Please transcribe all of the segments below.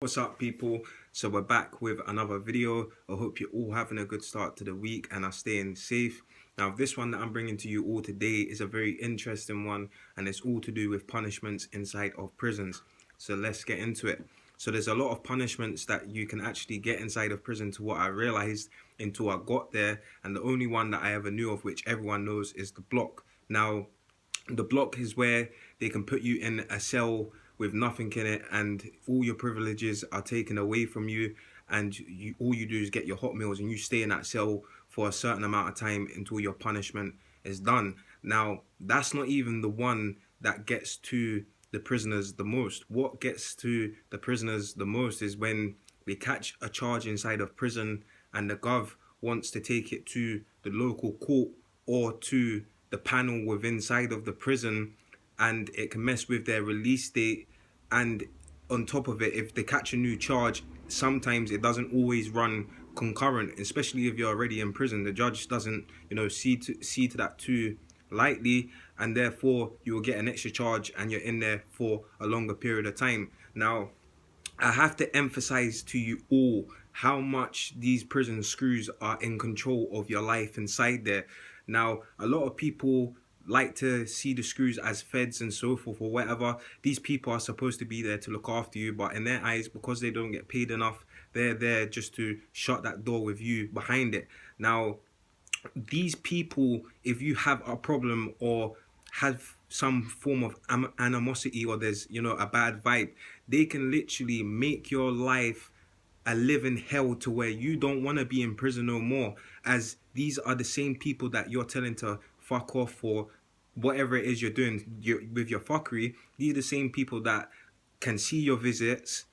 What's up, people? So we're back with another video. I hope you're all having a good start to the week and are staying safe. Now, this one that I'm bringing to you all today is a very interesting one, and it's all to do with punishments inside of prisons. So let's get into it. So there's a lot of punishments that you can actually get inside of prison, to what I realized until I got there, and the only one that I ever knew of, which everyone knows, is the block. Now, the block is where they can put you in a cell with nothing in it, and all your privileges are taken away from you, and all you do is get your hot meals, and you stay in that cell for a certain amount of time until your punishment is done. Now, that's not even the one that gets to the prisoners the most. What gets to the prisoners the most is when they catch a charge inside of prison and the gov wants to take it to the local court or to the panel within inside of the prison, and it can mess with their release date. And on top of it, if they catch a new charge, sometimes it doesn't always run concurrent, especially if you're already in prison. The judge doesn't, see to that too lightly, and therefore you will get an extra charge and you're in there for a longer period of time. Now, I have to emphasize to you all how much these prison screws are in control of your life inside there. Now, a lot of people like to see the screws as feds and so forth or whatever. These people are supposed to be there to look after you, but in their eyes, because they don't get paid enough, they're there just to shut that door with you behind it. Now, these people, if you have a problem or have some form of animosity, or there's a bad vibe, they can literally make your life a living hell to where you don't want to be in prison no more, as these are the same people that you're telling to fuck off for whatever it is you're doing with your fuckery. These are the same people that can see your visits,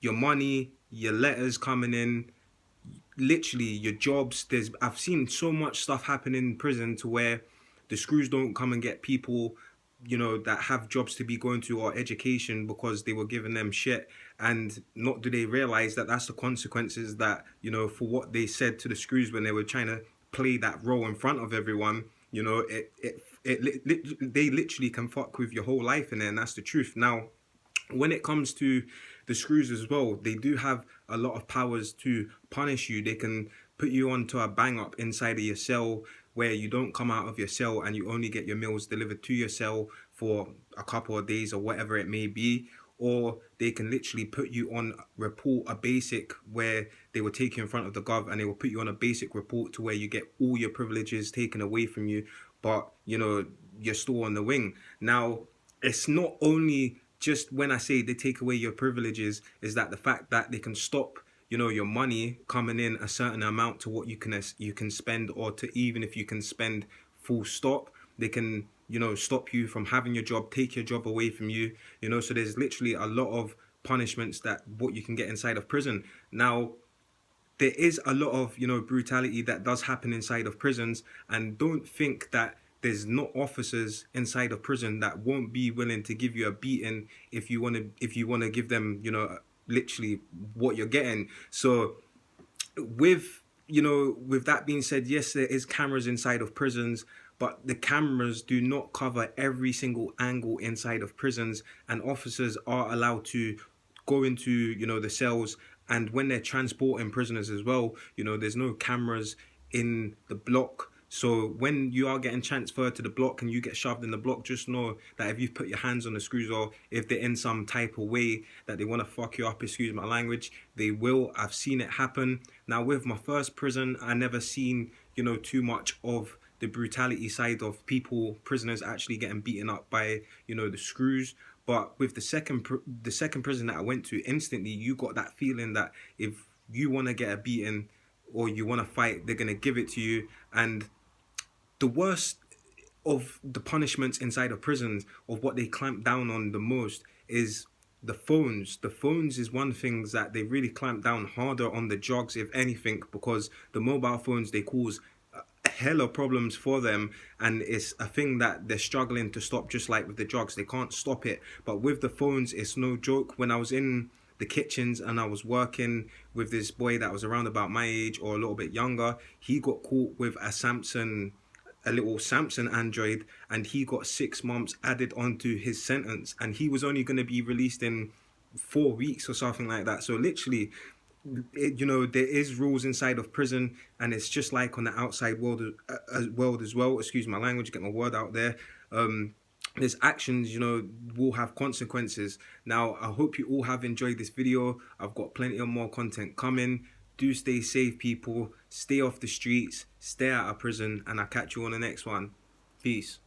your money, your letters coming in, literally your jobs. I've seen so much stuff happen in prison to where the screws don't come and get people, that have jobs to be going to or education, because they were giving them shit, and not do they realize that that's the consequences, that for what they said to the screws when they were trying to play that role in front of everyone. They literally can fuck with your whole life in there, and that's the truth. Now, when it comes to the screws as well, they do have a lot of powers to punish you. They can put you onto a bang up inside of your cell, where you don't come out of your cell and you only get your meals delivered to your cell for a couple of days or whatever it may be. Or they can literally put you on report a basic, where they will take you in front of the gov and they will put you on a basic report to where you get all your privileges taken away from you, but you're still on the wing. Now, it's not only just when I say they take away your privileges, is that the fact that they can stop your money coming in a certain amount to what you can spend, or to even if you can spend full stop, they can stop you from having your job, take your job away from you. So there's literally a lot of punishments that what you can get inside of prison. Now, there is a lot of brutality that does happen inside of prisons, and don't think that there's not officers inside of prison that won't be willing to give you a beating if you want to give them literally what you're getting. So with that being said, yes, there is cameras inside of prisons, but the cameras do not cover every single angle inside of prisons, and officers are allowed to go into the cells, and when they're transporting prisoners as well, there's no cameras in the block. So when you are getting transferred to the block and you get shoved in the block, just know that if you put your hands on the screws, or if they're in some type of way that they want to fuck you up, excuse my language, they will. I've seen it happen. Now, with my first prison, I never seen too much of the brutality side of prisoners actually getting beaten up by the screws. But with the second prison that I went to, instantly you got that feeling that if you want to get a beating or you want to fight, they're going to give it to you. And the worst of the punishments inside of prisons, of what they clamp down on the most, is the phones. The phones is one thing that they really clamp down harder on the drugs, if anything, because the mobile phones, they cause hella problems for them, and it's a thing that they're struggling to stop. Just like with the drugs, they can't stop it, but with the phones, it's no joke. When I was in the kitchens and I was working with this boy that was around about my age or a little bit younger, he got caught with a little Samsung Android, and he got 6 months added onto his sentence, and he was only going to be released in 4 weeks or something like that. So literally, there is rules inside of prison, and it's just like on the outside world, as well. Excuse my language, get my word out there. There's actions, will have consequences. Now, I hope you all have enjoyed this video. I've got plenty of more content coming. Do stay safe, people. Stay off the streets. Stay out of prison, and I'll catch you on the next one. Peace.